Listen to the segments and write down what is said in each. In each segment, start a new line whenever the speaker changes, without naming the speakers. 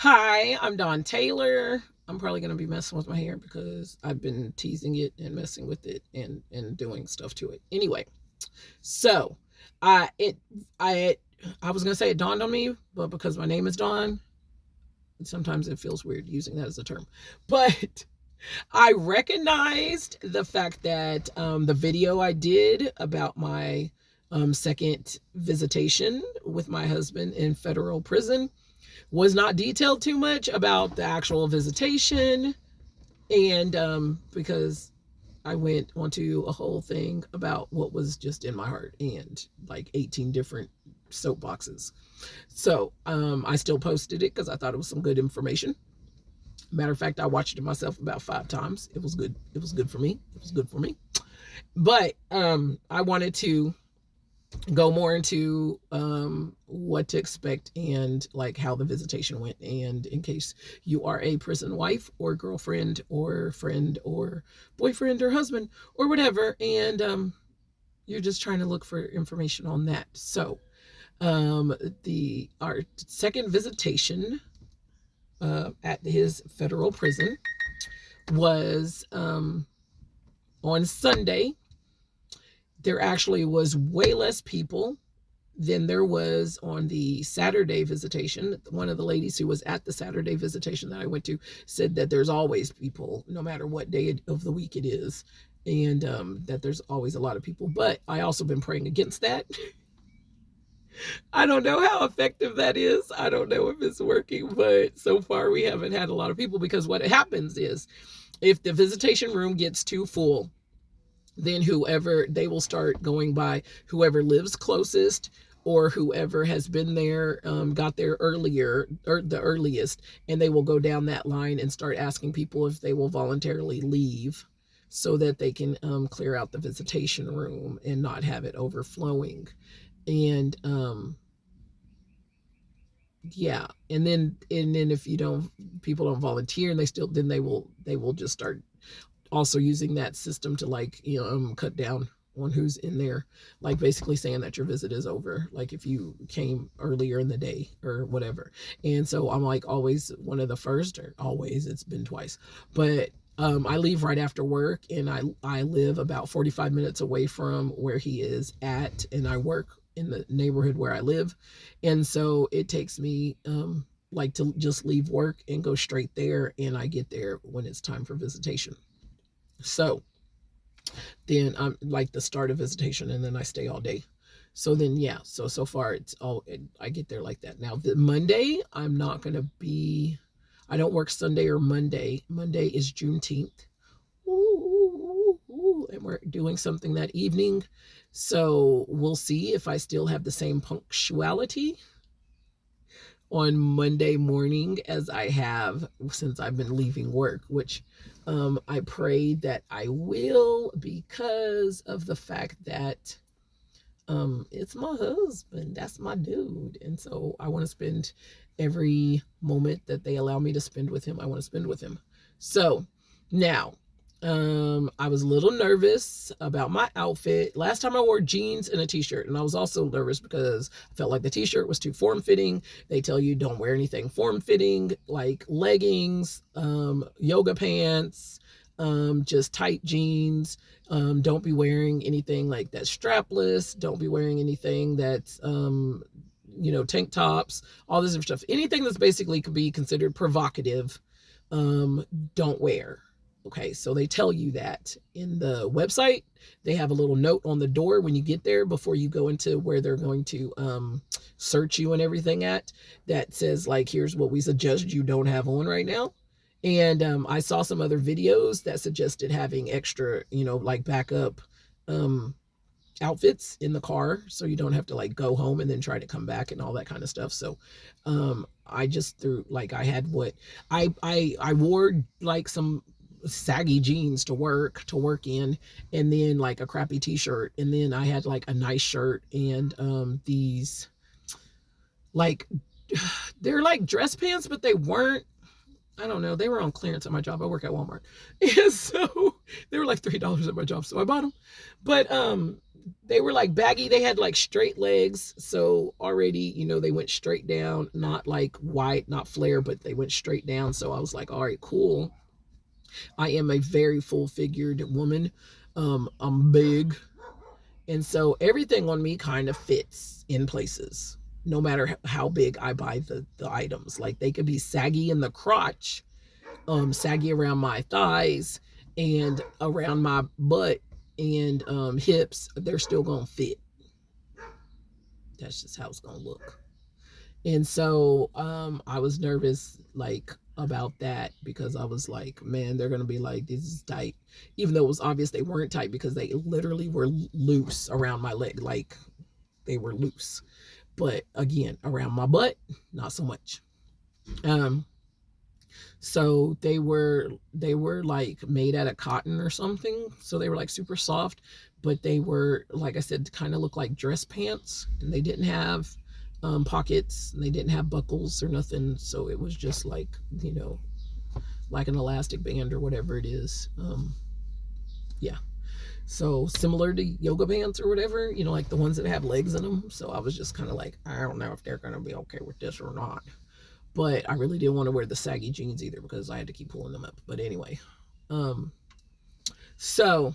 Hi, I'm Dawn Taylor. I'm probably going to be messing with my hair because I've been teasing it and messing with it and doing stuff to it. Anyway, so I it I I was going to say it dawned on me, but because my name is Dawn, sometimes it feels weird using that as a term. But I recognized the fact that the video I did about my second visitation with my husband in federal prison was not detailed too much about the actual visitation. And because I went onto a whole thing about what was just in my heart and like 18 different soapboxes. So I still posted it because I thought it was some good information. Matter of fact, I watched it myself about 5 times. It was good. It was good for me. It was good for me. But I wanted to go more into what to expect and like how the visitation went, and in case you are a prison wife or girlfriend or friend or boyfriend or husband or whatever, and you're just trying to look for information on that. So the our second visitation at his federal prison was on Sunday. There actually was way less people than there was on the Saturday visitation. One of the ladies who was at the Saturday visitation that I went to said that there's always people, no matter what day of the week it is, and that there's always a lot of people. But I also been praying against that. I don't know how effective that is. I don't know if it's working, but so far we haven't had a lot of people, because what happens is if the visitation room gets too full, then whoever, they will start going by whoever lives closest or whoever has been there, got there earlier or the earliest, and they will go down that line and start asking people if they will voluntarily leave so that they can clear out the visitation room and not have it overflowing. And yeah, and then if you don't, people don't volunteer, and then they will just start also using that system to, like, cut down on who's in there, like basically saying that your visit is over, like if you came earlier in the day or whatever. And so I'm like always one of the first, or always, it's been twice, but I leave right after work, and I live about 45 minutes away from where he is at, and I work in the neighborhood where I live. And so it takes me like to just leave work and go straight there, and I get there when it's time for visitation. So then I'm like the start of visitation, and then I stay all day. So then, yeah, so far it's all, I get there like that. Now the Monday, I'm not going to be, I don't work Sunday or Monday. Monday is Juneteenth. Ooh, and we're doing something that evening. So we'll see if I still have the same punctuality on Monday morning as I have since I've been leaving work, which I pray that I will, because of the fact that it's my husband. That's my dude. And so I want to spend every moment that they allow me to spend with him. I want to spend with him. So now, I was a little nervous about my outfit. Last time I wore jeans and a t-shirt, and I was also nervous because I felt like the t-shirt was too form-fitting. They tell you don't wear anything form-fitting, like leggings, yoga pants, just tight jeans. Don't be wearing anything like that's strapless. Don't be wearing anything that's tank tops, all this stuff. Anything that's basically could be considered provocative, don't wear. Okay, so they tell you that in the website. They have a little note on the door when you get there before you go into where they're going to search you and everything at, that says, like, here's what we suggest you don't have on right now. And I saw some other videos that suggested having extra, like backup outfits in the car, so you don't have to like go home and then try to come back and all that kind of stuff. So I just threw, like, I had what I wore, like some saggy jeans to work in, and then like a crappy t-shirt, and then I had like a nice shirt, and these, like, they're like dress pants, but they weren't. I don't know. They were on clearance at my job. I work at Walmart. And so they were like $3 at my job. So I bought them. But they were like baggy. They had like straight legs. So already, you know, they went straight down, not like wide, not flare, but they went straight down. So I was like, all right, cool. I am a very full figured woman. I'm big. And so everything on me kind of fits in places, no matter how big I buy the items. Like they could be saggy in the crotch, saggy around my thighs and around my butt and hips. They're still gonna fit. That's just how it's gonna look. And so I was nervous like about that because I was like, man, they're gonna be like, this is tight. Even though it was obvious they weren't tight because they literally were loose around my leg, like they were loose. But again, around my butt, not so much. So they were like made out of cotton or something. So they were like super soft, but they were, like I said, kind of look like dress pants, and they didn't have pockets, and they didn't have buckles or nothing. So it was just like, you know, like an elastic band or whatever it is. Yeah. So similar to yoga pants or whatever, you know, like the ones that have legs in them. So I was just kind of like, I don't know if they're going to be okay with this or not. But I really didn't want to wear the saggy jeans either because I had to keep pulling them up. But anyway, so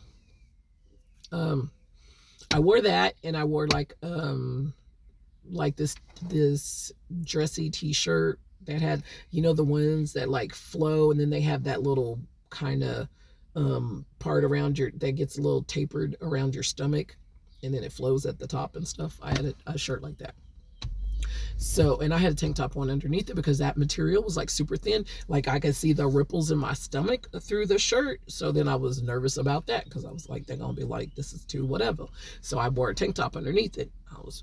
I wore that, and I wore like this dressy t-shirt that had, you know, the ones that like flow, and then they have that little kind of part around your, that gets a little tapered around your stomach, and then it flows at the top and stuff. I had a shirt like that. So, and I had a tank top on underneath it because that material was like super thin. Like I could see the ripples in my stomach through the shirt. So then I was nervous about that because I was like, they're going to be like, this is too whatever. So I wore a tank top underneath it. I was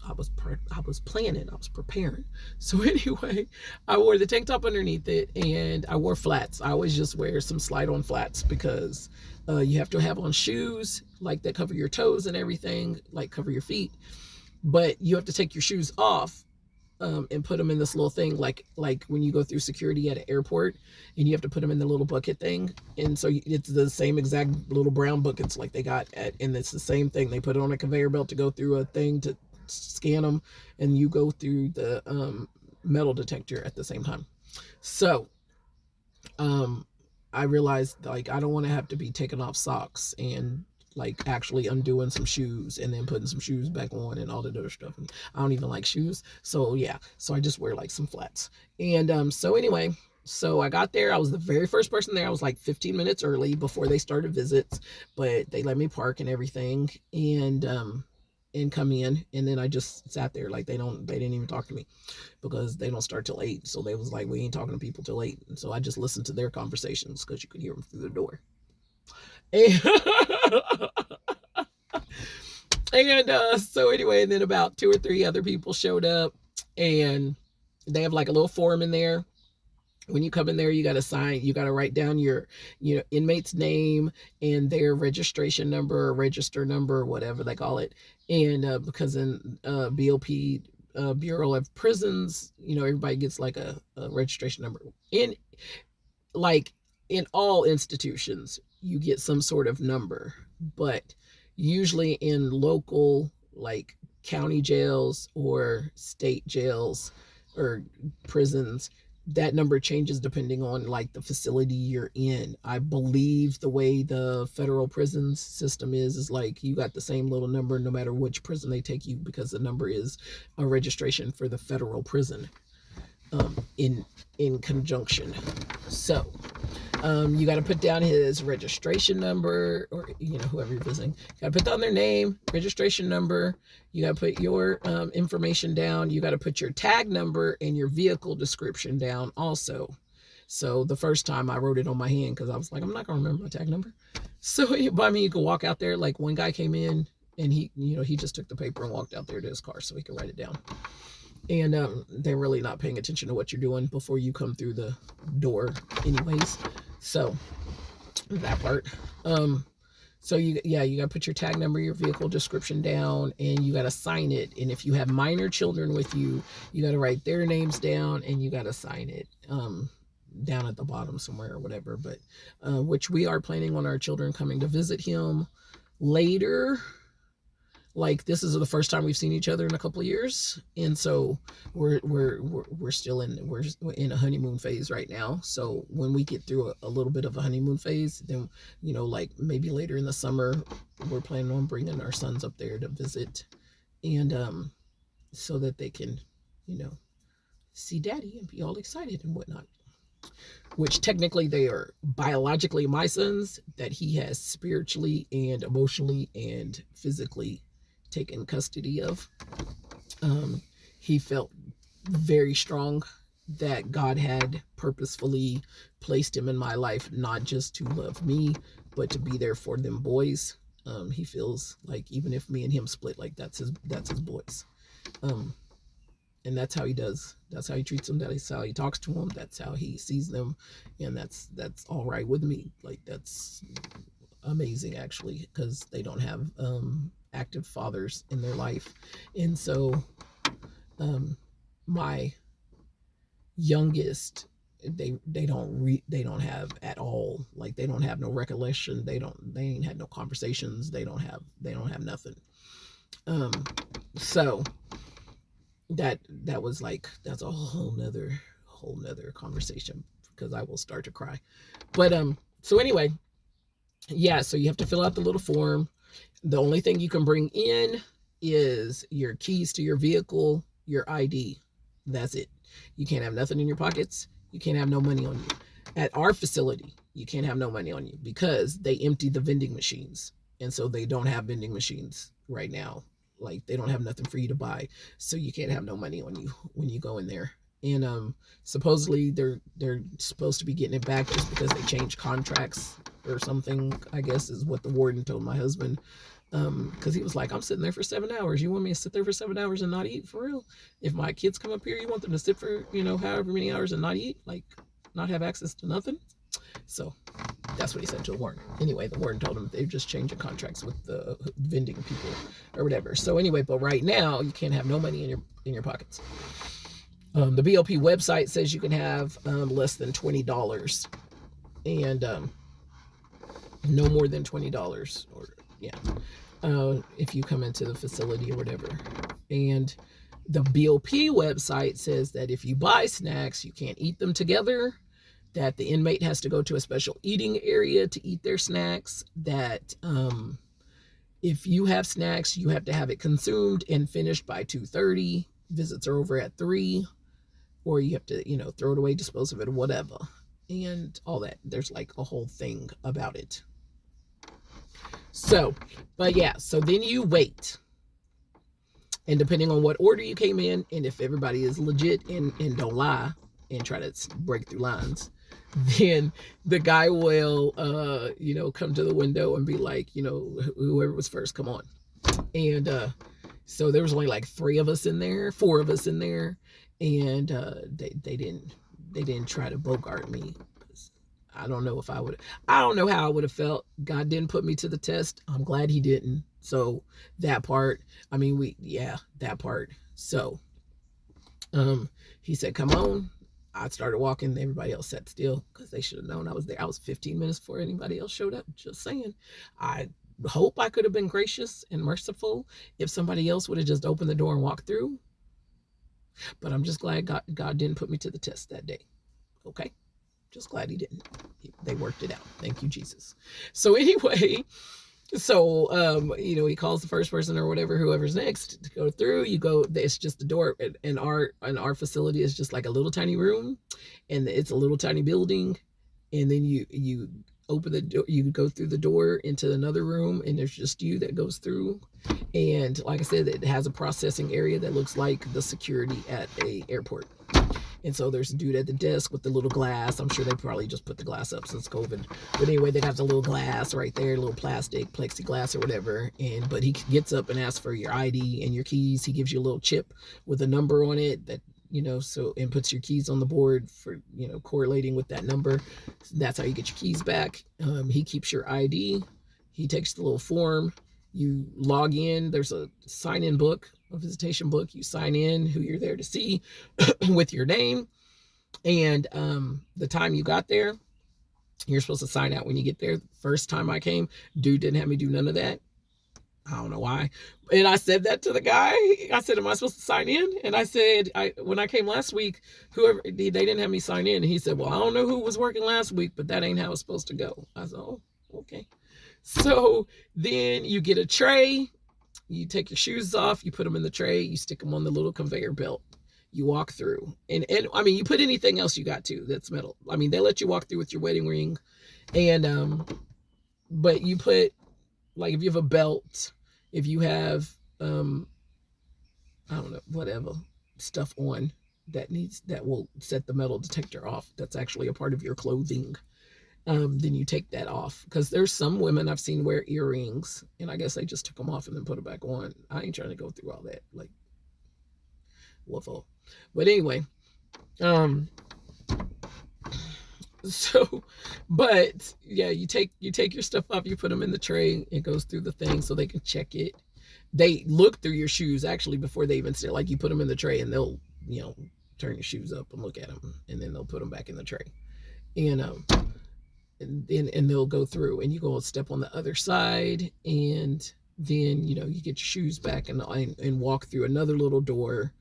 planning, I was preparing. So anyway, I wore the tank top underneath it, and I wore flats. I always just wear some slide on flats because you have to have on shoes like that cover your toes and everything, like cover your feet. But you have to take your shoes off and put them in this little thing, like when you go through security at an airport, and you have to put them in the little bucket thing. And so it's the same exact little brown buckets like they got at, and it's the same thing. They put it on a conveyor belt to go through a thing to scan them, and you go through the metal detector at the same time. So I realized like I don't want to have to be taking off socks and like actually undoing some shoes and then putting some shoes back on and all the other stuff. And I don't even like shoes. So yeah, so I just wear like some flats. And so anyway, so I got there. I was the very first person there. I was like 15 minutes early before they started visits, but they let me park and everything and come in. And then I just sat there. Like they didn't even talk to me because they don't start till 8. So they was like, we ain't talking to people till 8. And so I just listened to their conversations because you could hear them through the door. And, so anyway, and then about 2 or 3 other people showed up, and they have like a little form in there. When you come in there, you got to sign, you got to write down your, inmate's name and their registration number or register number or whatever they call it. And because in BOP, Bureau of Prisons, everybody gets like a registration number. In all institutions, you get some sort of number, but usually in local, like county jails or state jails or prisons, that number changes depending on like the facility you're in. I believe the way the federal prison system is like you got the same little number no matter which prison they take you, because the number is a registration for the federal prison in conjunction. So you got to put down his registration number, or whoever you're visiting. You got to put down their name, registration number. You got to put your information down. You got to put your tag number and your vehicle description down also. So the first time I wrote it on my hand because I was like, I'm not gonna remember my tag number. So you can walk out there. Like one guy came in and he just took the paper and walked out there to his car so he could write it down. And they're really not paying attention to what you're doing before you come through the door anyways. So that part. So you got to put your tag number, your vehicle description down, and you got to sign it. And if you have minor children with you, you got to write their names down and you got to sign it. down at the bottom somewhere or whatever. But which we are planning on our children coming to visit him later. Like, this is the first time we've seen each other in a couple of years, and so we're still we're in a honeymoon phase right now. So when we get through a little bit of a honeymoon phase, then, you know, like maybe later in the summer, we're planning on bringing our sons up there to visit, and so that they can, you know, see daddy and be all excited and whatnot. Which technically they are biologically my sons, that he has spiritually and emotionally and physically taken custody of. He felt very strong that God had purposefully placed him in my life, not just to love me, but to be there for them boys. He feels like even if me and him split, like that's his boys. And that's how he does. That's how he treats them. That's how he talks to them. That's how he sees them, and that's all right with me. Like, that's amazing, actually, because they don't have active fathers in their life. And so my youngest, they don't have at all, like, they don't have no recollection, they ain't had no conversations, they don't have nothing. So that was like, that's a whole nother conversation, because I will start to cry. But so anyway, yeah, so you have to fill out the little form. The only thing you can bring in is your keys to your vehicle, your ID. That's it. You can't have nothing in your pockets. You can't have no money on you. At our facility, you can't have no money on you because they empty the vending machines. And so they don't have vending machines right now. Like, they don't have nothing for you to buy. So you can't have no money on you when you go in there. And supposedly they're supposed to be getting it back just because they changed contracts or something, I guess, is what the warden told my husband. Because he was like, I'm sitting there for 7 hours. You want me to sit there for 7 hours and not eat? For real? If my kids come up here, you want them to sit for, you know, however many hours and not eat? Like, not have access to nothing? So that's what he said to the warden. Anyway, the warden told him they're just changing contracts with the vending people or whatever. So anyway, but right now you can't have no money in your pockets. The BOP website says you can have less than $20 and no more than $20, or if you come into the facility or whatever. And the BOP website says that if you buy snacks, you can't eat them together, that the inmate has to go to a special eating area to eat their snacks, that if you have snacks, you have to have it consumed and finished by 2:30. Visits are over at 3, or you have to, you know, throw it away, dispose of it, or whatever, and all that. There's like a whole thing about it. So, but yeah, so then you wait. And depending on what order you came in, and if everybody is legit and don't lie and try to break through lines, then the guy will, come to the window and be like, whoever was first, come on. And so there was only like 4 of us in there, and they didn't try to bogart me. I don't know how I would have felt. God didn't put me to the test. I'm glad he didn't. So that part, that part. So he said, come on. I started walking. Everybody else sat still because they should have known I was there. I was 15 minutes before anybody else showed up. Just saying. I hope I could have been gracious and merciful if somebody else would have just opened the door and walked through. But I'm just glad God didn't put me to the test that day. Okay? Just glad he didn't. They worked it out. Thank you, Jesus. So anyway, he calls the first person or whatever, whoever's next, to go through. You go, it's just a door, and our facility is just like a little tiny room, and it's a little tiny building, and then you open the door, you go through the door into another room, and there's just you that goes through. And like I said, it has a processing area that looks like the security at a airport. And so there's a dude at the desk with the little glass. I'm sure they probably just put the glass up since COVID. But anyway, they got the little glass right there, little plastic, plexiglass or whatever. But he gets up and asks for your ID and your keys. He gives you a little chip with a number on it that, and puts your keys on the board for, correlating with that number. That's how you get your keys back. He keeps your ID. He takes the little form. You log in. There's a sign-in book, a visitation book. You sign in who you're there to see with your name. And the time you got there, you're supposed to sign out when you get there. First time I came, dude didn't have me do none of that. I don't know why. And I said that to the guy. I said, am I supposed to sign in? And I said, when I came last week, whoever, they didn't have me sign in. And he said, well, I don't know who was working last week, but that ain't how it's supposed to go. I said, oh, okay. So then you get a tray, you take your shoes off, you put them in the tray, you stick them on the little conveyor belt. You walk through. And I mean, you put anything else you got to that's metal. I mean, they let you walk through with your wedding ring. And, but you put, like, if you have a belt, if you have, I don't know, whatever stuff on that will set the metal detector off, that's actually a part of your clothing, then you take that off. Because there's some women I've seen wear earrings, and I guess they just took them off and then put them back on. I ain't trying to go through all that, like, waffle. But anyway, so, but yeah, you take your stuff off, you put them in the tray, it goes through the thing so they can check it. They look through your shoes actually before they even say, like, you put them in the tray and they'll, turn your shoes up and look at them, and then they'll put them back in the tray. And they'll go through, and you go and step on the other side, and then you get your shoes back and walk through another little door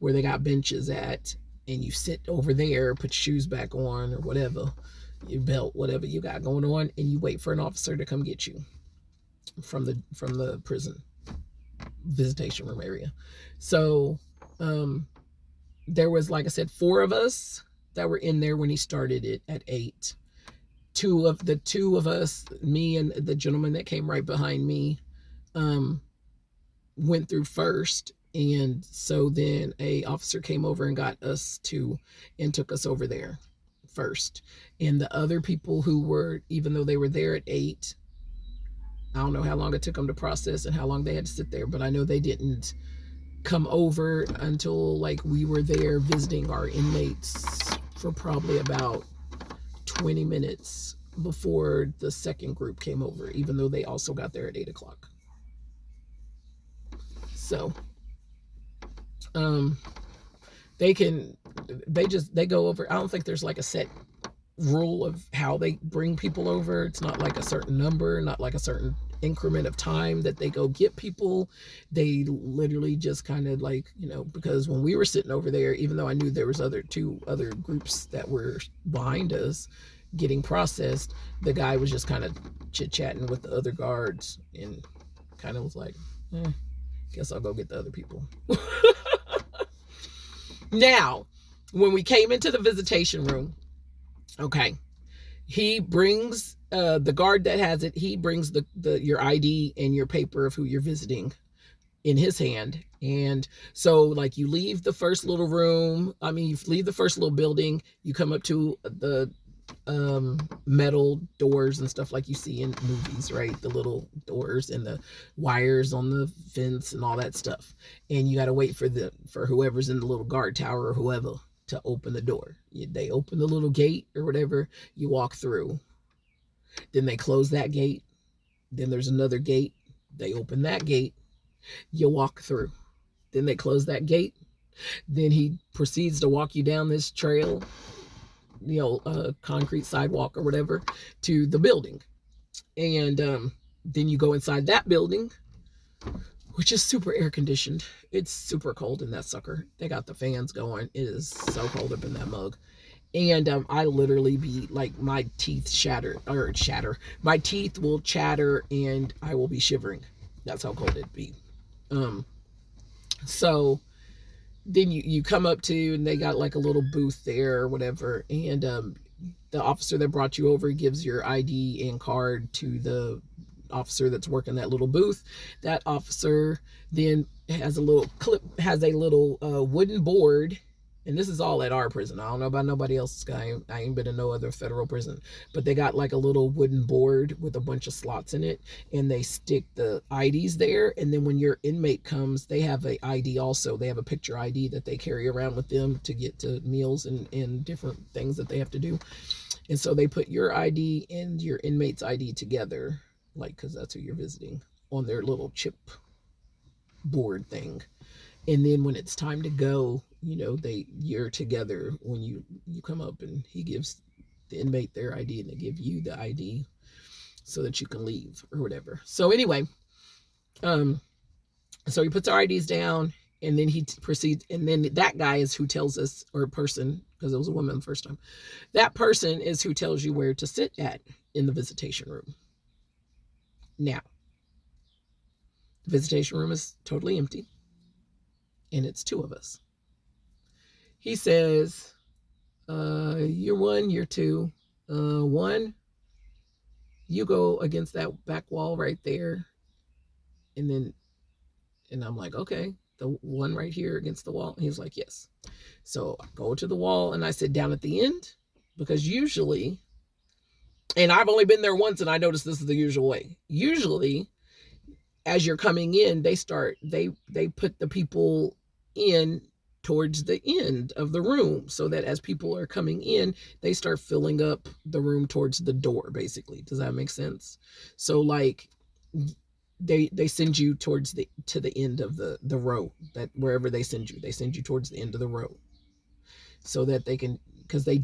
where they got benches at, and you sit over there, put your shoes back on or whatever, your belt, whatever you got going on, and you wait for an officer to come get you from the prison visitation room area. So there was, like I said, 4 of us that were in there when he started it at 8. Two of us, me and the gentleman that came right behind me, went through first. And so then a officer came over and got us and took us over there first. And the other people who were, even though they were there at 8, I don't know how long it took them to process and how long they had to sit there, but I know they didn't come over until, like, we were there visiting our inmates for probably about 20 minutes before the second group came over, even though they also got there at 8 o'clock. So they go over. I don't think there's like a set rule of how they bring people over. It's not like a certain number, not like a certain increment of time that they go get people. They literally just kind of, like, because when we were sitting over there, even though I knew there was 2 other groups that were behind us getting processed, the guy was just kind of chit-chatting with the other guards and kind of was like, guess I'll go get the other people. Now, when we came into the visitation room, okay, he brings the guard that has it, he brings your ID and your paper of who you're visiting in his hand. And so, like, you leave the first little room, you leave the first little building, you come up to the metal doors and stuff like you see in movies, right? The little doors and the wires on the fence and all that stuff. And you got to wait for whoever's in the little guard tower or whoever to open the door. They open the little gate or whatever, you walk through. Then they close that gate. Then there's another gate. They open that gate. You walk through. Then they close that gate. Then he proceeds to walk you down this trail, concrete sidewalk or whatever, to the building. And then you go inside that building, which is super air conditioned. It's super cold in that sucker. They got the fans going. It is so cold up in that mug. And I literally be like, my teeth my teeth will chatter and I will be shivering. That's how cold it'd be. So then you come up to, and they got like a little booth there or whatever, and the officer that brought you over gives your ID and card to the officer that's working that little booth. That officer then has a little wooden board, and this is all at our prison. I don't know about nobody else's. I ain't been in no other federal prison, but they got like a little wooden board with a bunch of slots in it, and they stick the IDs there. And then when your inmate comes, they have a ID also. They have a picture ID that they carry around with them to get to meals and different things that they have to do. And so they put your ID and your inmate's ID together, like, because that's who you're visiting, on their little chip board thing. And then when it's time to go, you're together when you come up, and he gives the inmate their ID and they give you the ID so that you can leave or whatever. So anyway, so he puts our IDs down, and then he proceeds, and then that guy is who tells us, or person, because it was a woman the first time, that person is who tells you where to sit at in the visitation room. Now, the visitation room is totally empty, and it's 2 of us. He says, you're 1, you're 2. 1, you go against that back wall right there. And I'm like, okay, the one right here against the wall. And he was like, yes. So I go to the wall and I sit down at the end, because usually, and I've only been there once and I noticed this is the usual way. Usually, as you're coming in, they put the people in towards the end of the room, so that as people are coming in, they start filling up the room towards the door, basically. Does that make sense? So like they send you to the end of the row, that wherever they send you towards the end of the row, so that they can, because they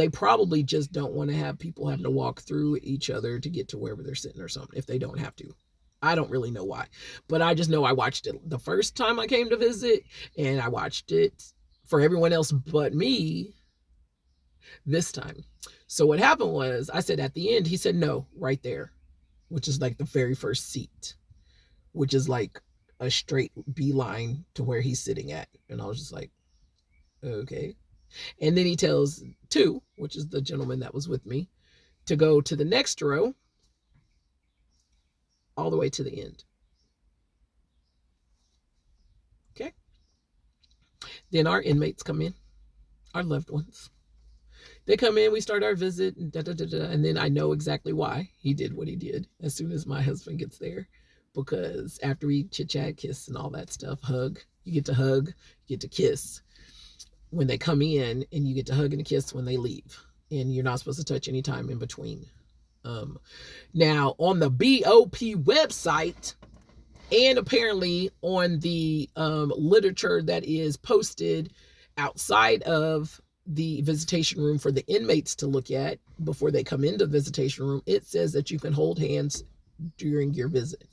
probably just don't want to have people having to walk through each other to get to wherever they're sitting or something, if they don't have to. I don't really know why, but I just know I watched it the first time I came to visit, and I watched it for everyone else but me this time. So what happened was, I said at the end, he said, no, right there, which is like the very first seat, which is like a straight beeline to where he's sitting at. And I was just like, okay. And then he tells 2, which is the gentleman that was with me, to go to the next row, all the way to the end. Okay. Then our inmates come in, our loved ones. They come in, we start our visit, and and then I know exactly why he did what he did as soon as my husband gets there, because after we chit-chat, kiss, and all that stuff, you get to hug, you get to kiss when they come in, and you get to hug and kiss when they leave, and you're not supposed to touch any time in between. Now on the BOP website, and apparently on the literature that is posted outside of the visitation room for the inmates to look at before they come into the visitation room, it says that you can hold hands during your visit.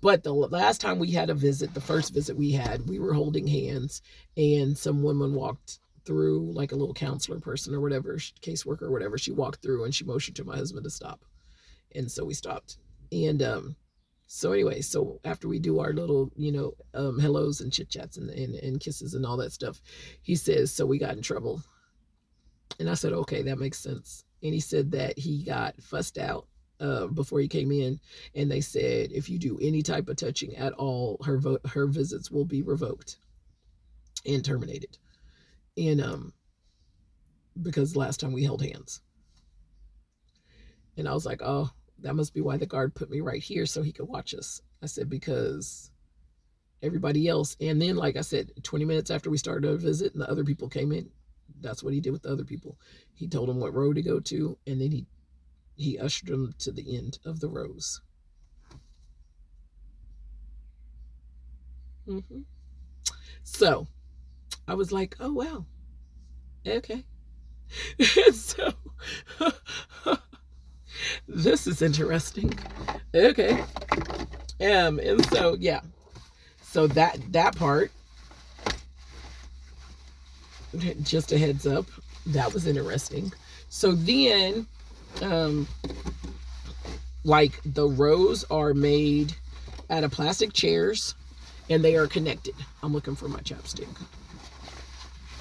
But the last time we had a visit, the first visit we had, we were holding hands, and some woman walked through, like a little counselor person or whatever, caseworker or whatever. She walked through and she motioned to my husband to stop. And so we stopped. And so anyway, so after we do our little, hellos and chit chats and kisses and all that stuff, he says, so we got in trouble. And I said, okay, that makes sense. And he said that he got fussed out before he came in, and they said, if you do any type of touching at all, her visits will be revoked and terminated. And because last time we held hands. And I was like, oh, that must be why the guard put me right here, so he could watch us. I said, because everybody else, and then like I said, 20 minutes after we started our visit and the other people came in, that's what he did with the other people. He told them what row to go to, and then he ushered them to the end of the rows. So I was like, oh, wow. Okay. So this is interesting. Okay. And so, yeah. So that part, just a heads up, that was interesting. So then, like the rows are made out of plastic chairs, and they are connected. I'm looking for my chapstick.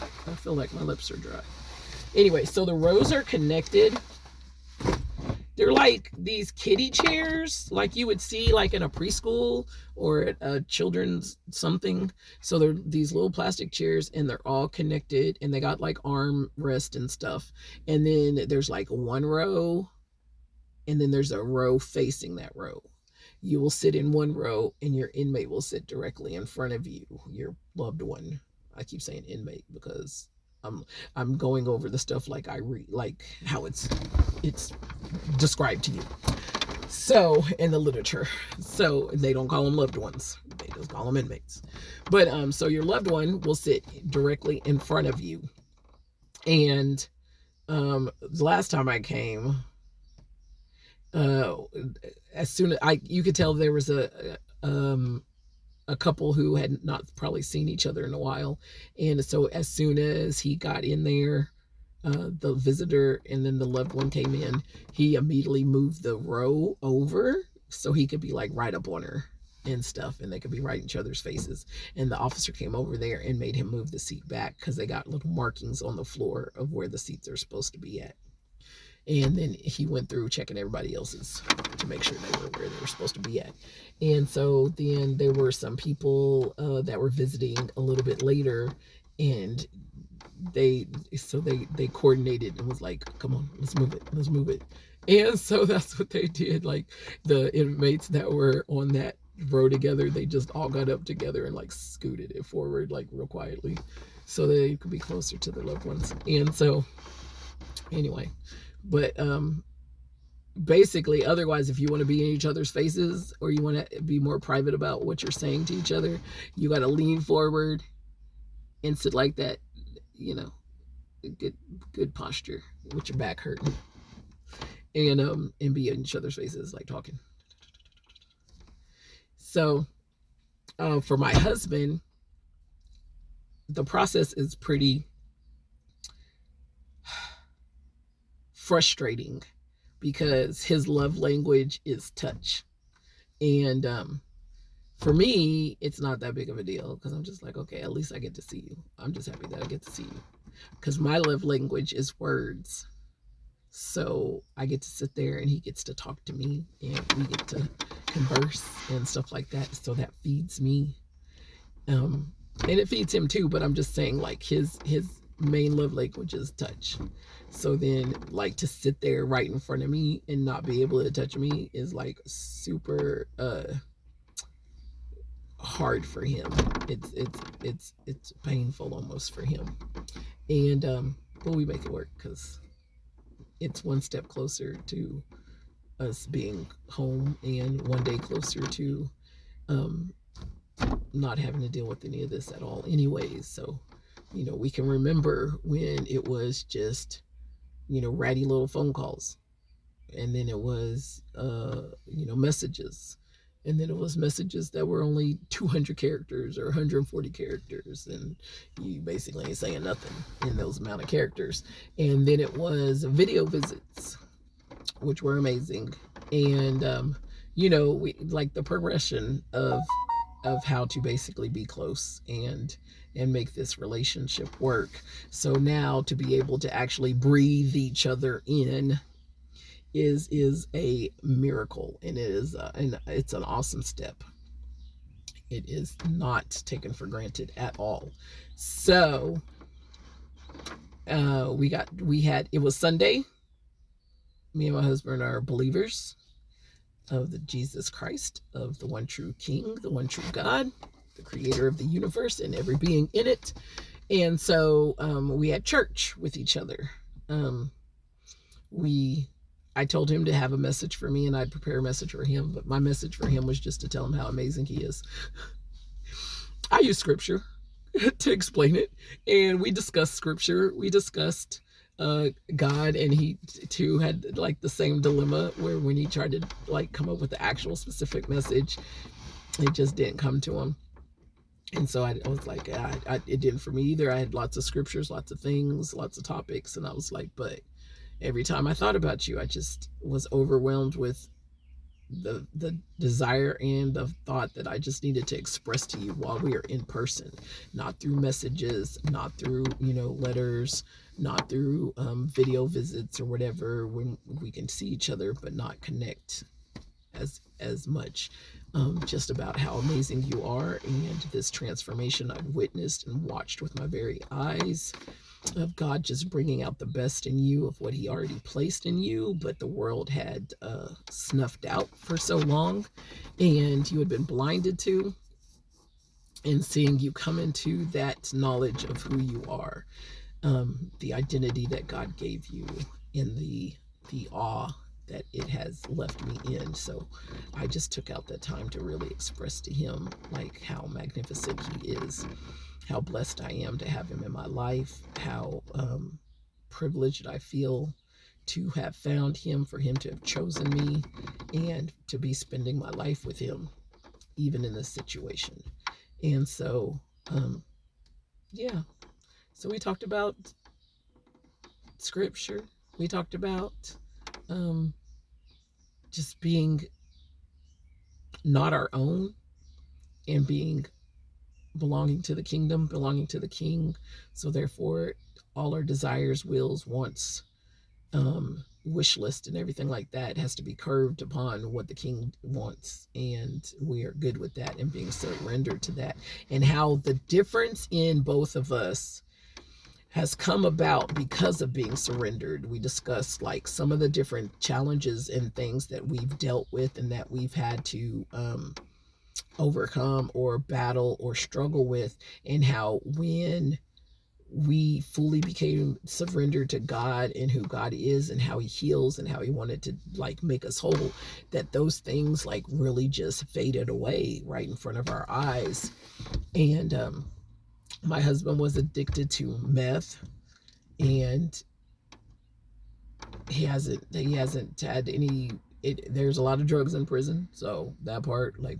I feel like my lips are dry. Anyway, so the rows are connected. They're like these kiddie chairs, like you would see like in a preschool or at a children's something. So they're these little plastic chairs, and they're all connected, and they got like arm rest and stuff. And then there's like one row, and then there's a row facing that row. You will sit in one row, and your inmate will sit directly in front of you, your loved one. I keep saying inmate because I'm going over the stuff like I read, like how it's described to you. So in the literature, so they don't call them loved ones. just call them inmates. But so your loved one will sit directly in front of you. And the last time I came, as soon as you could tell there was a couple who had not probably seen each other in a while. And so as soon as he got in there, the visitor and then the loved one came in, he immediately moved the row over so he could be like right up on her and stuff, and they could be right in each other's faces. And the officer came over there and made him move the seat back because they got little markings on the floor of where the seats are supposed to be at. And then he went through checking everybody else's to make sure they were where they were supposed to be at. And so then there were some people that were visiting a little bit later, and they coordinated and was like, come on, let's move it. And so that's what they did. Like the inmates that were on that row together, they just all got up together and like scooted it forward like real quietly so they could be closer to their loved ones. And so anyway, but basically, otherwise, if you want to be in each other's faces or you want to be more private about what you're saying to each other, you got to lean forward and sit like that, good posture with your back hurting, and be in each other's faces like talking. So for my husband, the process is pretty frustrating because his love language is touch. And for me, it's not that big of a deal because I'm just like, okay, at least I get to see you. I'm just happy that I get to see you because my love language is words. So I get to sit there and he gets to talk to me and we get to converse and stuff like that. So that feeds me. And it feeds him too, but I'm just saying like his main love language is touch. So then like to sit there right in front of me and not be able to touch me is like super hard for him. It's painful almost for him. And but we make it work because it's one step closer to us being home and one day closer to not having to deal with any of this at all anyways. So we can remember when it was just ratty little phone calls, and then it was messages, and then it was messages that were only 200 characters or 140 characters, and you basically ain't saying nothing in those amount of characters. And then it was video visits, which were amazing. And we like the progression of how to basically be close and make this relationship work. So now to be able to actually breathe each other in is a miracle, and it's an awesome step. It is not taken for granted at all. So it was Sunday. Me and my husband are believers of the Jesus Christ, of the one true King, the one true God, the creator of the universe and every being in it. And so we had church with each other. I told him to have a message for me and I'd prepare a message for him, but my message for him was just to tell him how amazing he is. I use scripture to explain it, and we discussed scripture. We discussed God, and he too had like the same dilemma where when he tried to like come up with the actual specific message, it just didn't come to him. And so I was like, it didn't for me either. I had lots of scriptures, lots of things, lots of topics, and I was like, but every time I thought about you, I just was overwhelmed with the desire and the thought that I just needed to express to you while we are in person, not through messages, not through letters, not through video visits or whatever, when we can see each other but not connect as much. Just about how amazing you are, and this transformation I've witnessed and watched with my very eyes of God just bringing out the best in you of what he already placed in you, but the world had snuffed out for so long and you had been blinded to, and seeing you come into that knowledge of who you are, the identity that God gave you, and the awe that it has left me in. So I just took out that time to really express to him like how magnificent he is, how blessed I am to have him in my life, how privileged I feel to have found him, for him to have chosen me, and to be spending my life with him, even in this situation. And so, yeah. So we talked about scripture. We talked about um, just being not our own and being belonging to the kingdom, belonging to the king. So therefore, all our desires, wills, wants, wish list and everything like that has to be curved upon what the king wants, and we are good with that and being surrendered to that. And how the difference in both of us has come about because of being surrendered. We discussed like some of the different challenges and things that we've dealt with and that we've had to overcome or battle or struggle with, and how when we fully became surrendered to God and who God is and how he heals and how he wanted to like make us whole, that those things like really just faded away right in front of our eyes. And my husband was addicted to meth, and he hasn't had any there's a lot of drugs in prison, so that part, like,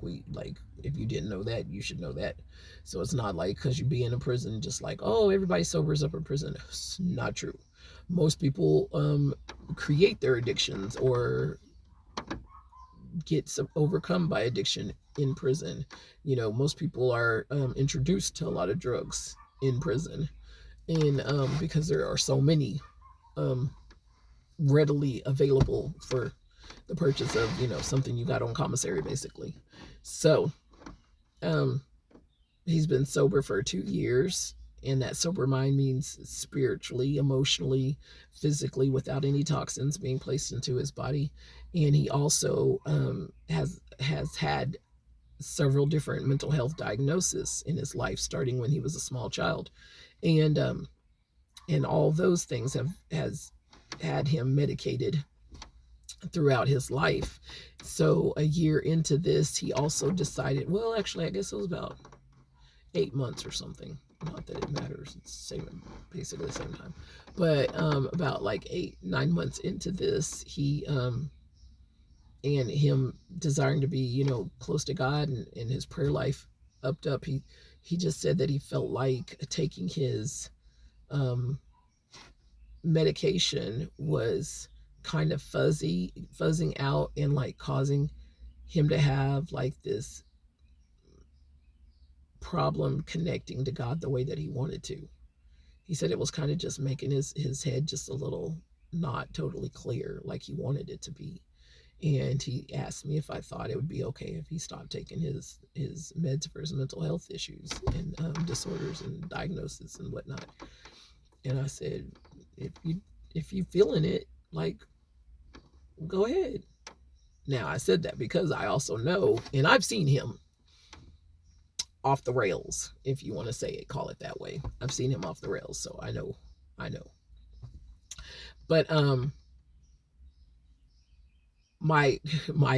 if you didn't know that, you should know that. So it's not like because you be in a prison just like, oh, everybody sobers up in prison. It's not true. Most people create their addictions or get overcome by addiction in prison. Most people are introduced to a lot of drugs in prison, and because there are so many readily available for the purchase of something you got on commissary, basically. So he's been sober for 2 years, and that sober mind means spiritually, emotionally, physically, without any toxins being placed into his body. And he also has had several different mental health diagnoses in his life, starting when he was a small child, and all those things has had him medicated throughout his life. So a year into this, he also decided, well, actually, I guess it was about 8 months or something. Not that it matters. It's basically the same time. But about like 8-9 months into this, he and him desiring to be, close to God, and his prayer life upped up. He just said that he felt like taking his medication was kind of fuzzing out and like causing him to have like this problem connecting to God the way that he wanted to. He said it was kind of just making his head just a little not totally clear like he wanted it to be. And he asked me if I thought it would be okay if he stopped taking his meds for his mental health issues and disorders and diagnosis and whatnot. And I said, if you feeling it, like, go ahead. Now, I said that because I also know, and I've seen him off the rails, if you want to say it, call it that way. I've seen him off the rails, so I know. But my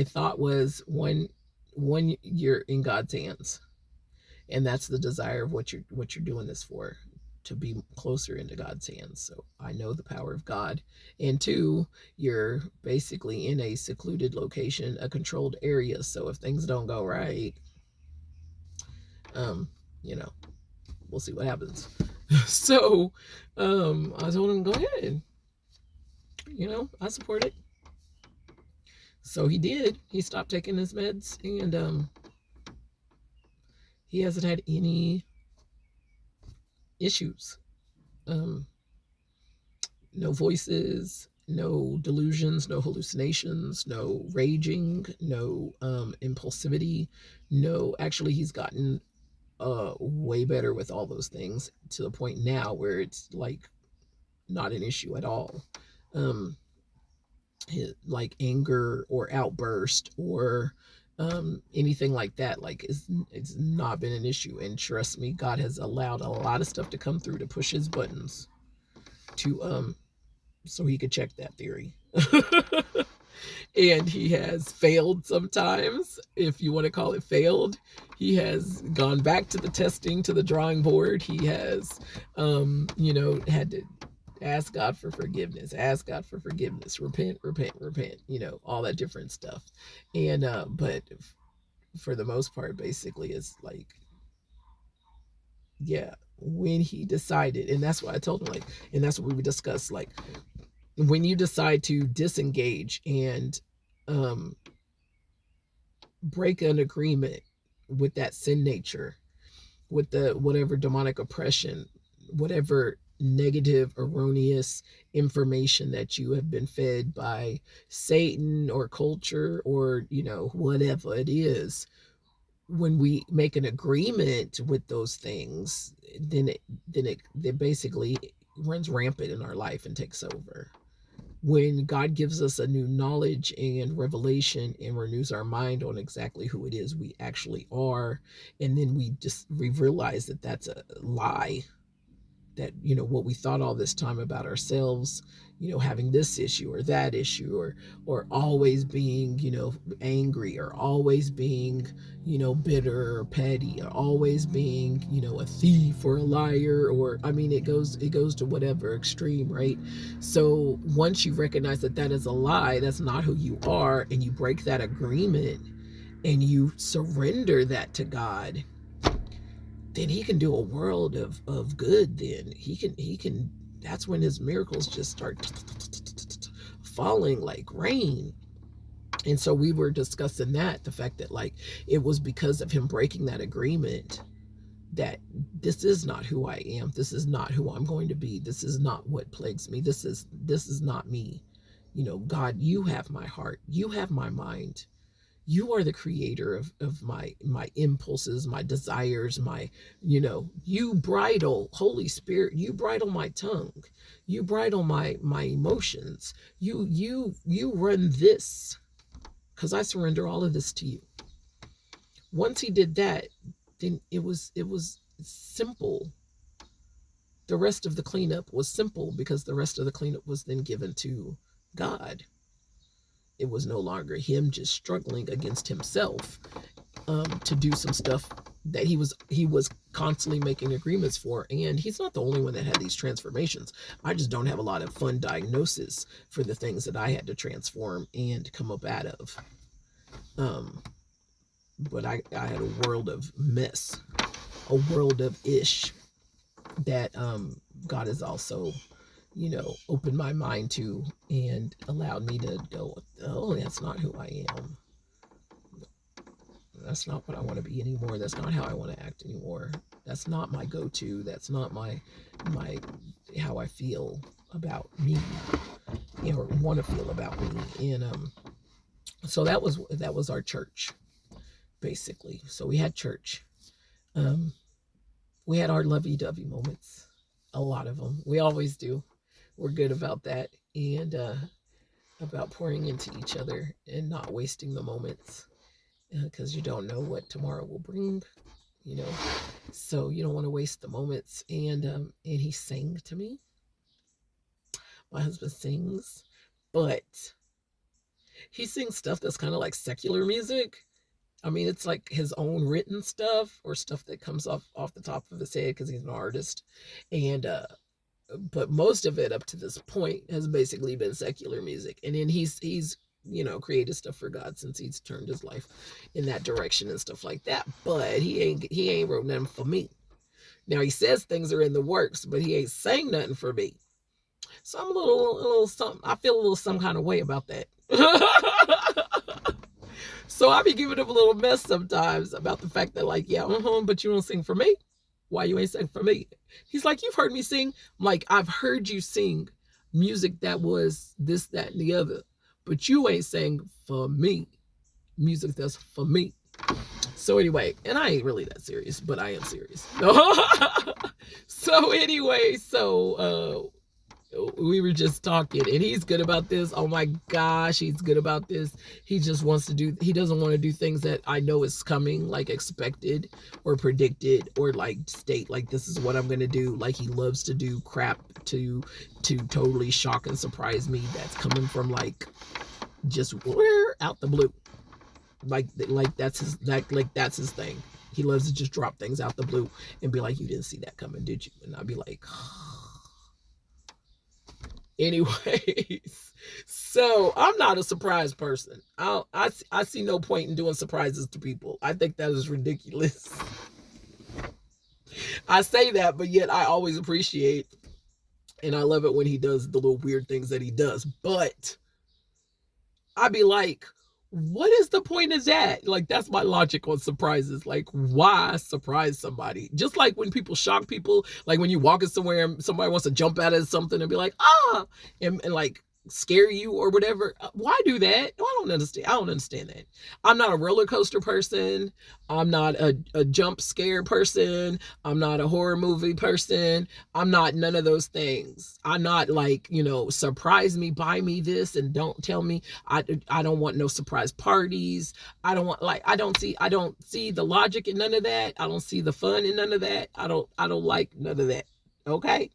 thought was, when you're in God's hands, and that's the desire of what you're doing this for, to be closer into God's hands. So I know the power of God. And 2, you're basically in a secluded location, a controlled area. So if things don't go right, we'll see what happens. So I told him, go ahead. I support it. So he did. He stopped taking his meds, and he hasn't had any issues. No voices, no delusions, no hallucinations, no raging, no impulsivity. No, actually, he's gotten way better with all those things, to the point now where it's like not an issue at all. Like anger or outburst or anything like that, like it's not been an issue. And trust me, God has allowed a lot of stuff to come through to push his buttons to so he could check that theory. And he has failed sometimes, if you want to call it failed. He has gone back to the testing, to the drawing board. He has, had to ask God for forgiveness, repent, repent, repent, all that different stuff. And, but for the most part, basically, it's like, yeah, when he decided, and that's what I told him, like, and that's what we discussed, like, when you decide to disengage and break an agreement with that sin nature, with the whatever demonic oppression, whatever negative, erroneous information that you have been fed by Satan or culture or, whatever it is, when we make an agreement with those things, then it basically runs rampant in our life and takes over. When God gives us a new knowledge and revelation and renews our mind on exactly who it is we actually are, and then we realize that that's a lie, that what we thought all this time about ourselves, having this issue or that issue, or always being angry, or always being bitter or petty, or always being a thief or a liar, or it goes to whatever extreme, right? So once you recognize that that is a lie, that's not who you are, and you break that agreement and you surrender that to God, then he can do a world of good. Then he can that's when his miracles just start falling like rain. And so we were discussing that, the fact that, like, it was because of him breaking that agreement that this is not who I am, this is not who I'm going to be, this is not what plagues me, this is not me. God, you have my heart, you have my mind, you are the creator of my impulses, my desires, you bridle, Holy Spirit, you bridle my tongue, you bridle my emotions, you run this, because I surrender all of this to you. Once he did that, then it was simple. The rest of the cleanup was simple, because the rest of the cleanup was then given to God. It was no longer him just struggling against himself to do some stuff that he was constantly making agreements for. And he's not the only one that had these transformations. I just don't have a lot of fun diagnosis for the things that I had to transform and come up out of. But I had a world of mess, a world of ish that God has also opened my mind to and allowed me to go, oh, that's not who I am. That's not what I want to be anymore. That's not how I want to act anymore. That's not my go-to. That's not my how I feel about me, or want to feel about me. And so that was our church, basically. So we had church. We had our lovey-dovey moments, a lot of them. We always do. We're good about that, and about pouring into each other and not wasting the moments, because you don't know what tomorrow will bring, so you don't want to waste the moments. And he sang to me. My husband sings, but he sings stuff that's kind of like secular music. It's like his own written stuff, or stuff that comes off the top of his head, because he's an artist. And but most of it up to this point has basically been secular music. And then he's created stuff for God since he's turned his life in that direction and stuff like that. But he ain't wrote nothing for me. Now, he says things are in the works, but he ain't saying nothing for me. So I'm a little something. I feel a little some kind of way about that. So I be giving him a little mess sometimes about the fact that, like, yeah, but you don't sing for me. Why you ain't sing for me? He's like, you've heard me sing. I'm like, I've heard you sing music that was this, that, and the other, but you ain't sang for me. Music that's for me. So anyway, and I ain't really that serious, but I am serious. So anyway, we were just talking, and he's good about this. Oh my gosh, he's good about this. He doesn't want to do things that I know is coming, like expected or predicted, or like state, like, this is what I'm going to do. Like, he loves to do crap to totally shock and surprise me. That's coming from, like, just out the blue. Like that's his thing. He loves to just drop things out the blue and be like, "You didn't see that coming, did you?" And I'd be like, anyways. So I'm not a surprise person. I see no point in doing surprises to people. I think that is ridiculous. I say that, but yet I always appreciate and I love it when he does the little weird things that he does. But I'd be like, what is the point of that? Like, that's my logic on surprises. Like, why surprise somebody? Just like when people shock people, like when you're walking somewhere and somebody wants to jump out at something and be like, ah, and like scare you or whatever. Why do that? I don't understand. I don't understand that. I'm not a roller coaster person. I'm not a jump scare person. I'm not a horror movie person. I'm not none of those things. I'm not like, surprise me, buy me this, and don't tell me. I don't want no surprise parties. I don't want, like, I don't see the logic in none of that. I don't see the fun in none of that. I don't like none of that. Okay?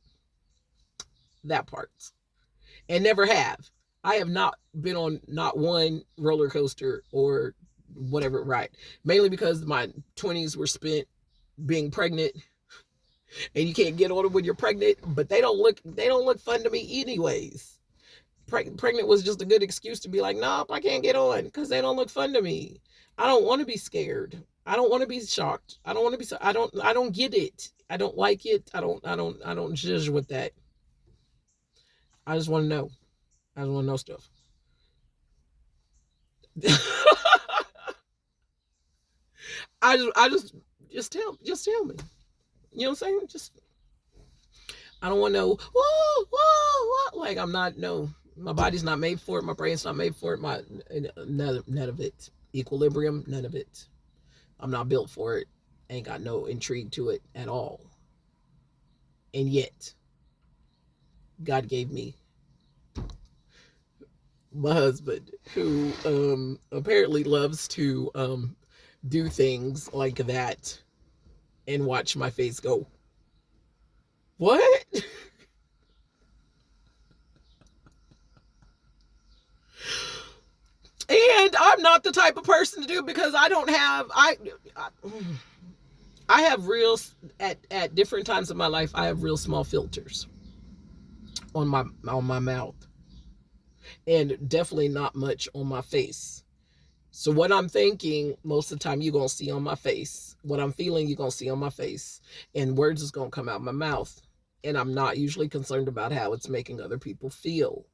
That part. And never have. I have not been on not one roller coaster or whatever ride. Mainly because my 20s were spent being pregnant, and you can't get on them when you're pregnant. But they don't look fun to me anyways. Pregnant was just a good excuse to be like, nope, I can't get on because they don't look fun to me. I don't want to be scared. I don't want to be shocked. I don't want to be. I don't get it. I don't like it. I don't judge with that. I just want to know. I just want to know stuff. Just tell me. You know what I'm saying? I don't want to know. Whoa, whoa, whoa. Like, I'm not, no. My body's not made for it. My brain's not made for it. None of it. Equilibrium, none of it. I'm not built for it. Ain't got no intrigue to it at all. And yet, God gave me my husband, who apparently loves to do things like that and watch my face go, what? And I'm not the type of person to do, because I don't have I have real, at different times of my life, I have real small filters on my mouth, and definitely not much on my face. So what I'm thinking most of the time, you're going to see on my face. What I'm feeling, you're going to see on my face. And words is going to come out my mouth. And I'm not usually concerned about how it's making other people feel.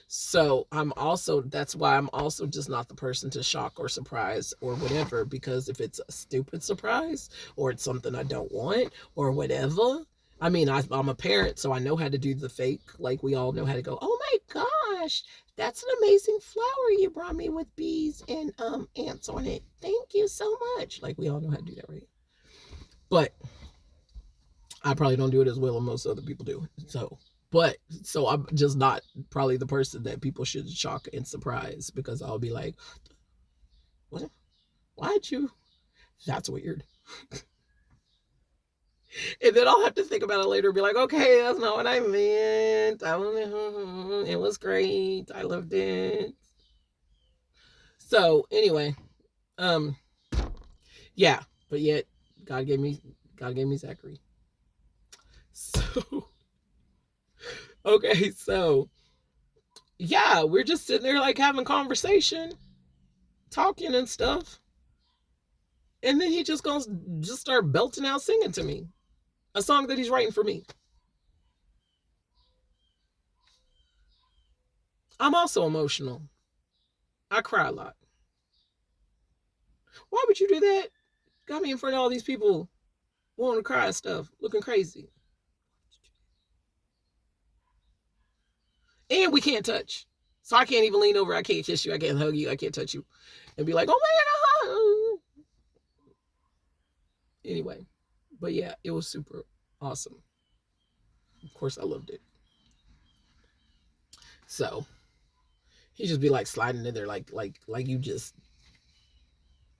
So that's why I'm also just not the person to shock or surprise or whatever. Because if it's a stupid surprise, or it's something I don't want or whatever. I mean, I'm a parent, so I know how to do the fake. Like, we all know how to go, oh my gosh, that's an amazing flower you brought me with bees and ants on it. Thank you so much. Like, we all know how to do that, right? But I probably don't do it as well as most other people do. So I'm just not probably the person that people should shock and surprise, because I'll be like, what? Why'd you? That's weird. And then I'll have to think about it later and be like, okay, that's not what I meant. It was great. I loved it. So anyway, yeah, but yet God gave me Zachary. So okay, so yeah, we're just sitting there like having conversation, talking and stuff. And then he just goes, just start belting out singing to me a song that he's writing for me. I'm also emotional. I cry a lot. Why would you do that? Got me in front of all these people wanting to cry and stuff, looking crazy. And we can't touch. So I can't even lean over. I can't kiss you. I can't hug you. I can't touch you. And be like, oh my God. Anyway, but yeah, it was super awesome. Of course, I loved it. So he just be like sliding in there like you just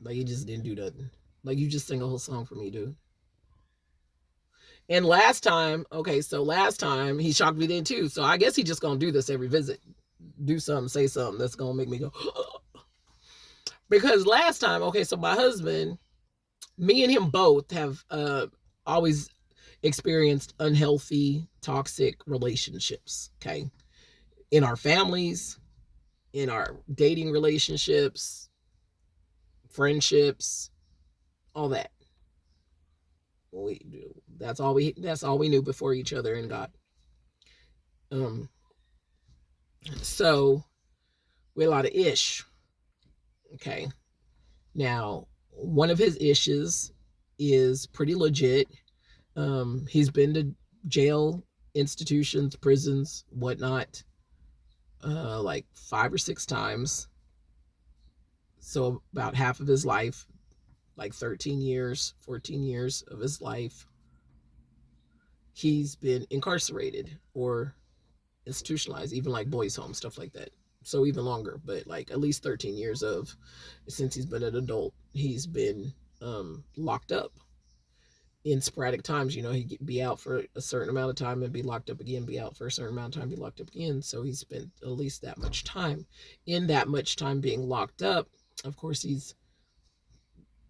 didn't do nothing. Like, you just sing a whole song for me, dude. And last time he shocked me then too. So I guess he just gonna do this every visit. do something, say something that's gonna make me go. Because last time, okay, so my husband, me and him both have always experienced unhealthy, toxic relationships. Okay, in our families, in our dating relationships, friendships, all that. We do. That's all we knew before each other and God. Um. So we had a lot of ish. Okay. Now, one of his issues is pretty legit. He's been to jail, institutions, prisons, whatnot, like 5 or 6 times. So about half of his life, like 13 years, 14 years of his life, he's been incarcerated or institutionalized, even like boys' home, stuff like that. So even longer, but like at least 13 years of, since he's been an adult, he's been locked up in sporadic times. He'd be out for a certain amount of time and be locked up again, be out for a certain amount of time, be locked up again. So he spent at least that much time. In that much time being locked up, of course, he's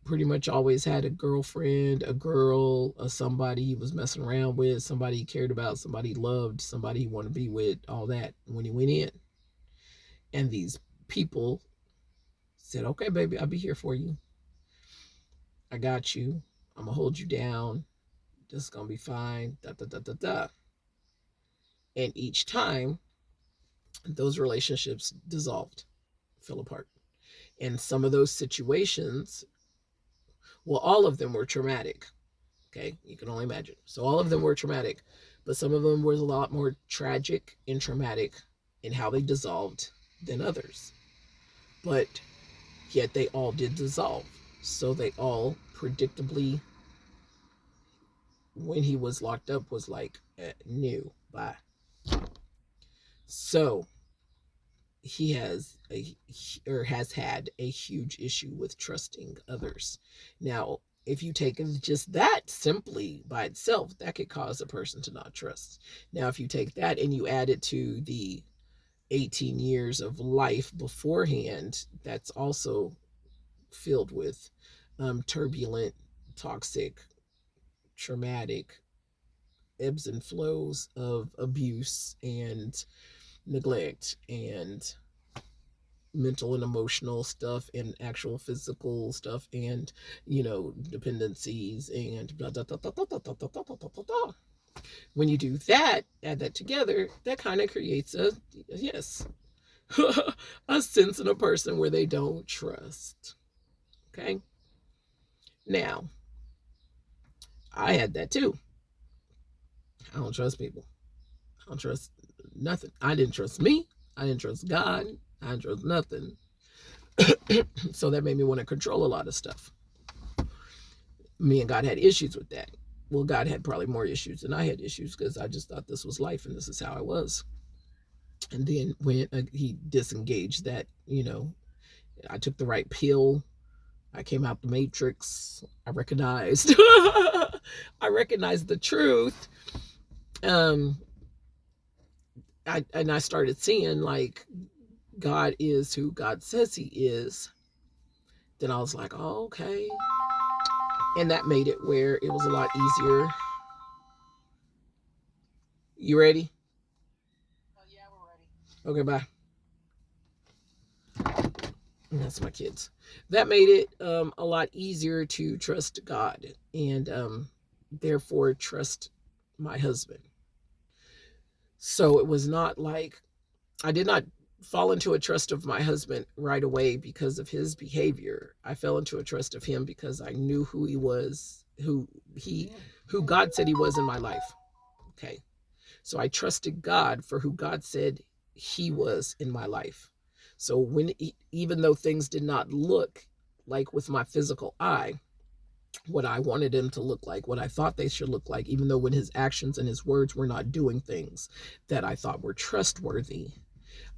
pretty much always had a girlfriend, a girl, somebody he was messing around with, somebody he cared about, somebody he loved, somebody he wanted to be with, all that when he went in. And these people said, okay, baby, I'll be here for you. I got you. I'm going to hold you down. This is going to be fine. Da, da, da, da, da. And each time, those relationships dissolved, fell apart. And some of those situations, well, all of them were traumatic. Okay, you can only imagine. So all of them were traumatic, but some of them were a lot more tragic and traumatic in how they dissolved than others. But yet they all did dissolve. So they all predictably, when he was locked up, was like, new, bye. So he has had a huge issue with trusting others. Now, if you take just that simply by itself, that could cause a person to not trust. Now, if you take that and you add it to the 18 years of life beforehand, that's also filled with turbulent, toxic, traumatic ebbs and flows of abuse and neglect and mental and emotional stuff and actual physical stuff and dependencies and blah, blah, blah, blah, blah, blah, blah, blah, blah, blah, blah. When you do that, add that together, that kind of creates a sense in a person where they don't trust. Okay. Now, I had that too. I don't trust people. I don't trust nothing. I didn't trust me. I didn't trust God. I didn't trust nothing. So that made me want to control a lot of stuff. Me and God had issues with that. Well, God had probably more issues than I had issues because I just thought this was life and this is how I was. And then when he disengaged that, I took the right pill. I came out the matrix. I recognized the truth. I started seeing like God is who God says he is. Then I was like, oh, okay. And that made it where it was a lot easier. You ready?
Oh, yeah, we're ready.
Okay, bye. That's my kids. That made it a lot easier to trust God and therefore trust my husband. So it was not like I did not fall into a trust of my husband right away because of his behavior. I fell into a trust of him because I knew who he was, who God said he was in my life. Okay. So I trusted God for who God said he was in my life. So even though things did not look like with my physical eye, what I wanted him to look like, what I thought they should look like, even though when his actions and his words were not doing things that I thought were trustworthy,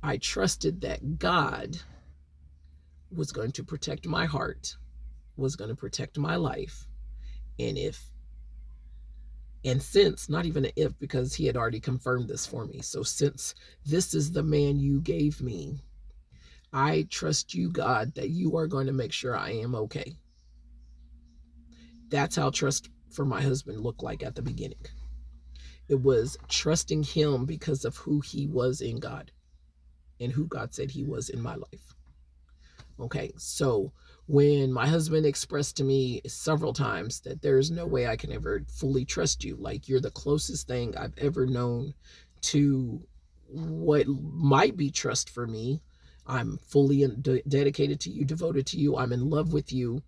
I trusted that God was going to protect my heart, was going to protect my life. And if And since, not even an if, because he had already confirmed this for me. So since this is the man you gave me, I trust you, God, that you are going to make sure I am okay. That's how trust for my husband looked like at the beginning. It was trusting him because of who he was in God and who God said he was in my life. Okay, so when my husband expressed to me several times that there's no way I can ever fully trust you, like you're the closest thing I've ever known to what might be trust for me. I'm fully dedicated to you, devoted to you. I'm in love with you,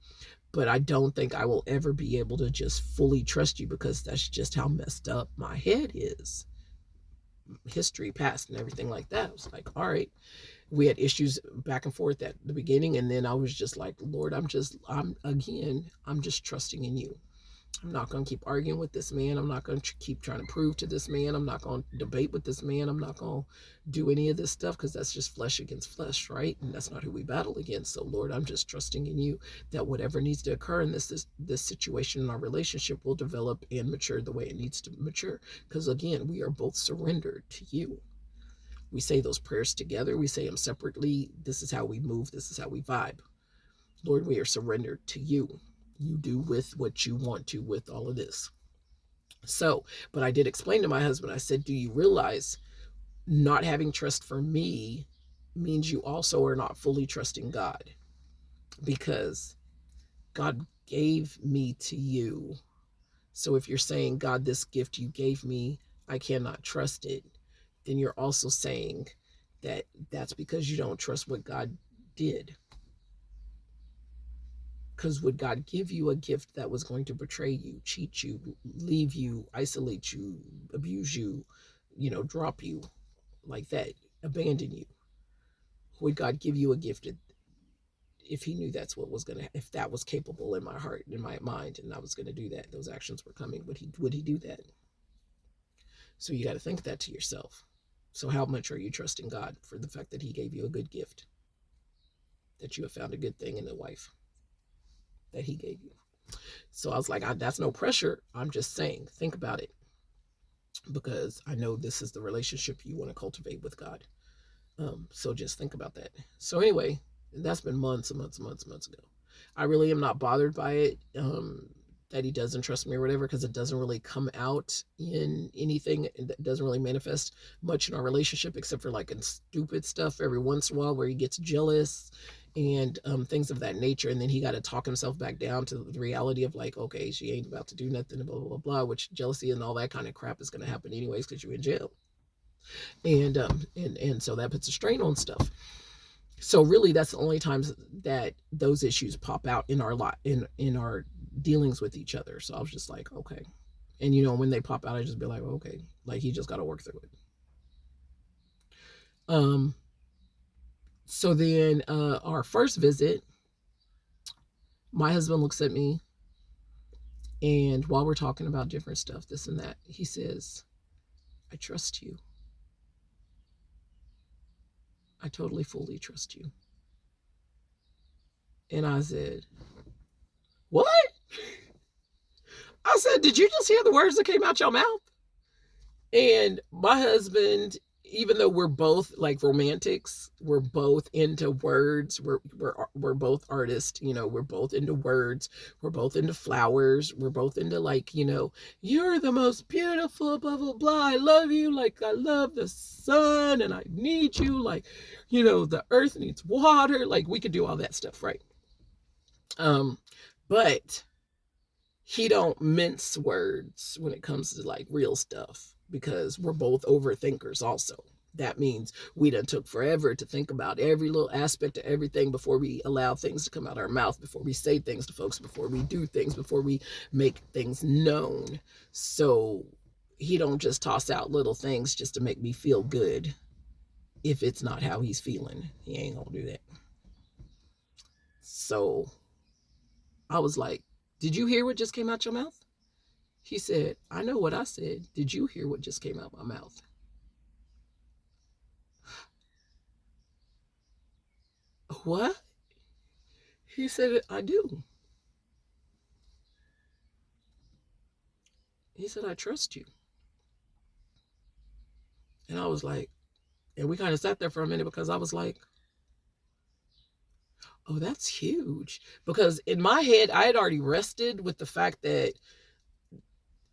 but I don't think I will ever be able to just fully trust you because that's just how messed up my head is. History, past, and everything like that. I was like, all right. We had issues back and forth at the beginning, and then I was just like, Lord, I'm just trusting in you. I'm not going to keep arguing with this man. I'm not going to keep trying to prove to this man. I'm not going to debate with this man. I'm not going to do any of this stuff because that's just flesh against flesh, right? And that's not who we battle against. So Lord, I'm just trusting in you that whatever needs to occur in this situation in our relationship will develop and mature the way it needs to mature. Because again, we are both surrendered to you. We say those prayers together. We say them separately. This is how we move. This is how we vibe. Lord, we are surrendered to you. You do with what you want to with all of this. So, but I did explain to my husband, I said, do you realize not having trust for me means you also are not fully trusting God? Because God gave me to you. So if you're saying, God, this gift you gave me, I cannot trust it, then you're also saying that that's because you don't trust what God did. Because would God give you a gift that was going to betray you, cheat you, leave you, isolate you, abuse you, drop you like that, abandon you? Would God give you a gift if he knew that's what was going to, if that was capable in my heart, in my mind, and I was going to do that, those actions were coming, would he do that? So you got to think that to yourself. So how much are you trusting God for the fact that he gave you a good gift, that you have found a good thing in the wife that he gave you? So I was like, that's no pressure. I'm just saying, think about it, because I know this is the relationship you want to cultivate with God. So just think about that. So anyway, that's been months and months and months and months ago. I really am not bothered by it, that he doesn't trust me or whatever, because it doesn't really come out in anything. It doesn't really manifest much in our relationship, except for like in stupid stuff every once in a while where he gets jealous and things of that nature. And then he got to talk himself back down to the reality of like, okay, she ain't about to do nothing, blah, blah, blah, blah, which jealousy and all that kind of crap is going to happen anyways because you're in jail. And so that puts a strain on stuff. So really that's the only times that those issues pop out in our lot, in our dealings with each other. So I was just like, okay. And when they pop out, I just be like, okay, like he just got to work through it. So then our first visit, my husband looks at me, and while we're talking about different stuff, this and that, he says, I trust you. I totally, fully trust you. And I said, what? I said, did you just hear the words that came out your mouth? And my husband, even though we're both like romantics, we're both into words, we're both artists, we're both into words, we're both into flowers, we're both into like, you're the most beautiful, blah, blah, blah, I love you like I love the sun and I need you, like, the earth needs water, like we could do all that stuff, right? But he don't mince words when it comes to like real stuff, because we're both overthinkers also. That means we done took forever to think about every little aspect of everything before we allow things to come out our mouth, before we say things to folks, before we do things, before we make things known. So he don't just toss out little things just to make me feel good. If it's not how he's feeling, he ain't gonna do that. So I was like, did you hear what just came out your mouth? He said, I know what I said. Did you hear what just came out my mouth? What? He said, I do. He said, I trust you. And I was like, and we kind of sat there for a minute because I was like, oh, that's huge. Because in my head, I had already rested with the fact that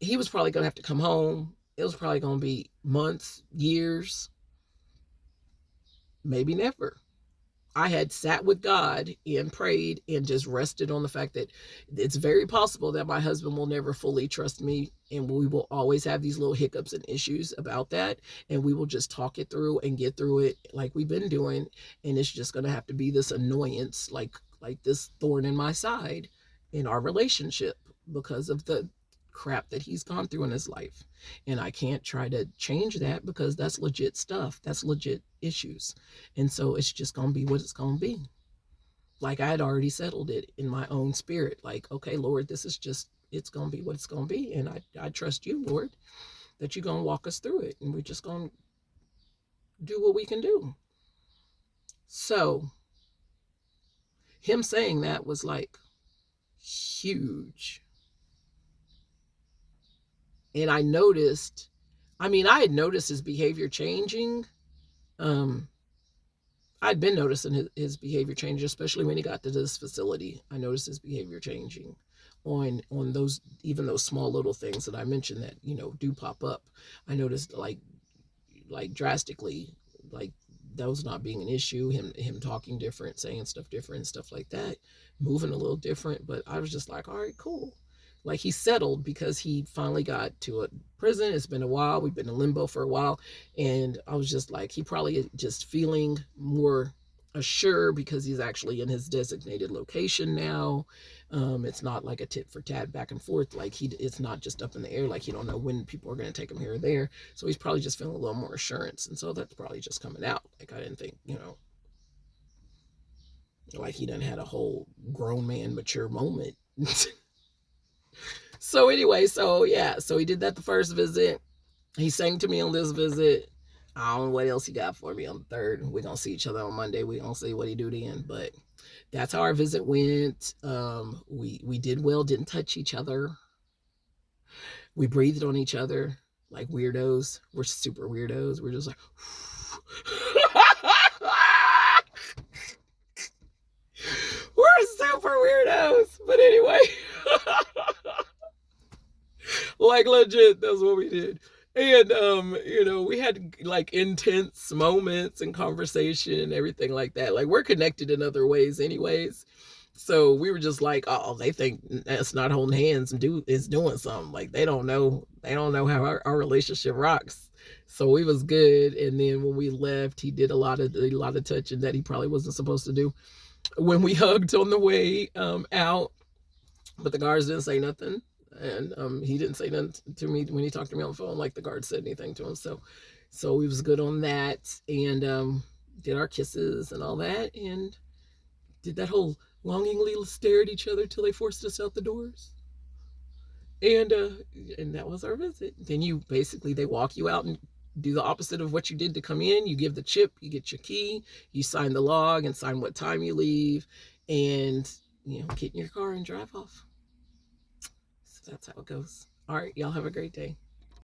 he was probably going to have to come home. It was probably going to be months, years, maybe never. I had sat with God and prayed and just rested on the fact that it's very possible that my husband will never fully trust me, and we will always have these little hiccups and issues about that, and we will just talk it through and get through it like we've been doing, and it's just going to have to be this annoyance, like this thorn in my side in our relationship because of the crap that he's gone through in his life. And I can't try to change that because that's legit stuff. That's legit issues. And so it's just going to be what it's going to be. Like I had already settled it in my own spirit. Like, okay, Lord, this is just, it's going to be what it's going to be. And I trust you, Lord, that you're going to walk us through it. And we're just going to do what we can do. So him saying that was like huge. And I noticed, I had noticed his behavior changing. I'd been noticing his behavior change, especially when he got to this facility. I noticed his behavior changing on those, even those small little things that I mentioned that, do pop up. I noticed like drastically, like those not being an issue, him talking different, saying stuff different, stuff like that, moving a little different. But I was just like, all right, cool. Like he settled because he finally got to a prison. It's been a while. We've been in limbo for a while. And I was just like, he probably just feeling more assured because he's actually in his designated location now. It's not like a tit for tat back and forth. Like it's not just up in the air. Like you don't know when people are going to take him here or there. So he's probably just feeling a little more assurance. And so that's probably just coming out. Like I didn't think, like he done had a whole grown man mature moment. So anyway, so he did that the first visit. He sang to me on this visit. I don't know what else he got for me on the third. We're going to see each other on Monday. We're going to see what he do then. But that's how our visit went. We did well, didn't touch each other. We breathed on each other like weirdos. We're super weirdos. We're just like... We're super weirdos. But anyway... like legit, that's what we did. And we had like intense moments and conversation and everything like that. Like we're connected in other ways anyways. So we were just like, oh, they think that's not holding hands and is doing something. Like they don't know how our relationship rocks. So it was good. And then when we left, he did a lot of touching that he probably wasn't supposed to do when we hugged on the way out. But the guards didn't say nothing. And he didn't say nothing to me when he talked to me on the phone, like the guard said anything to him. So he was good on that, and did our kisses and all that, and did that whole longingly stare at each other till they forced us out the doors. And that was our visit. Then they walk you out and do the opposite of what you did to come in. You give the chip, you get your key, you sign the log and sign what time you leave, and get in your car and drive off. That's how it goes. All right, y'all have a great day.